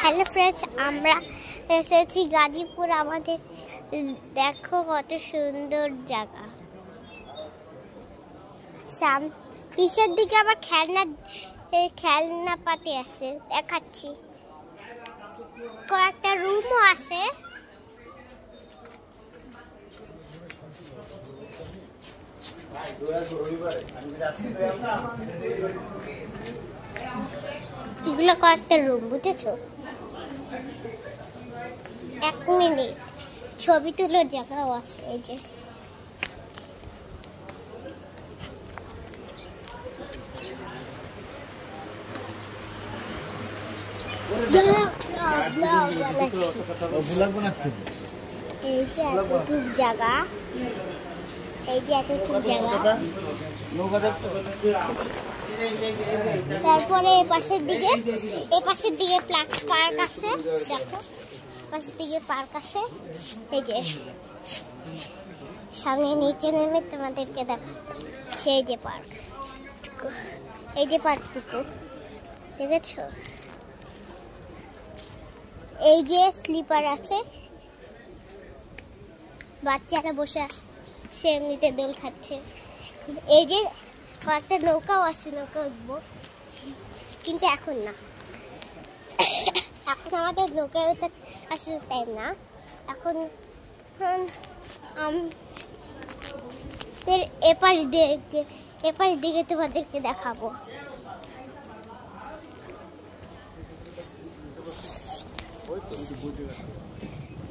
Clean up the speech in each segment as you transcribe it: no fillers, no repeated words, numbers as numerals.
Hello friends, আমরা এসেছি গাজীপুর। আমাদের দেখো কত সুন্দর জায়গা। পিছের দিকে আবার খেলনা পাতি আছে, দেখাচ্ছি। কয়েকটা রুমও আছে। এগুলো কয়েকটা রুম, বুঝেছো? 1 মিনিট, ছবি তোলার জায়গাও আছে। এই যে এই যে এতটুক জায়গা, এই যে এতটুক জায়গা। তারপরে এই পাশের দিকে পার্ক আছে। দেখো পাশের দিকে পার্ক আছে। এই যে সামনে নিচে নেমে তোমাদেরকে দেখাচ্ছি। এই যে পার্ক, এই যে পার্কটুকু দেখেছো? এই যে স্লিপার আছে, বাচ্চারা বসে সে এমনিতে দোল খাচ্ছে। এই যে কয়েকটা নৌকাও আছে, নৌকা উঠবো, কিন্তু এখন না। এখন আমাদের নৌকা ওঠার আসলে টাইম না। এখন এপাশ দিকে তোমাদেরকে দেখাবো।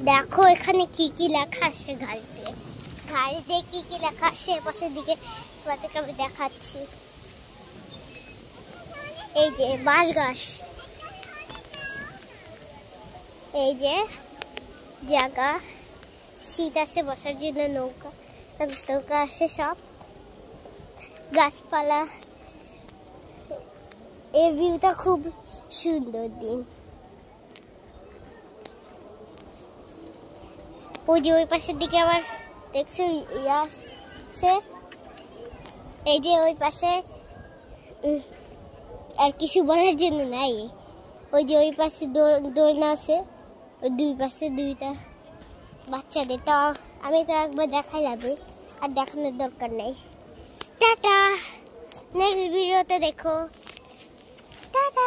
দেখো এখানে কি কি লেখা আছে গাড়িতে কি কি লেখা আছে এপাশের দিকে তোমাদেরকে আমি দেখাচ্ছি। এই যে বাঁশ গাছ, এই যে জায়গা, শীত আছে বসার জন্য, নৌকা আছে, সব গাছপালা। এই ভিউটা খুব সুন্দর দিন। ওই যে ওই পাশের দিকে আবার দেখছো আছে। এই যে ওই পাশে আর কিছু বলার জন্য নাই। ওই যে ওই পাশে দোলনা আছে, ওই দুই পাশে দুইটা বাচ্চাদের। তো আমি তো একবার দেখাইলাম, আর দেখানোর দরকার নেই। টাটা, নেক্সট ভিডিওতে দেখো। টাটা।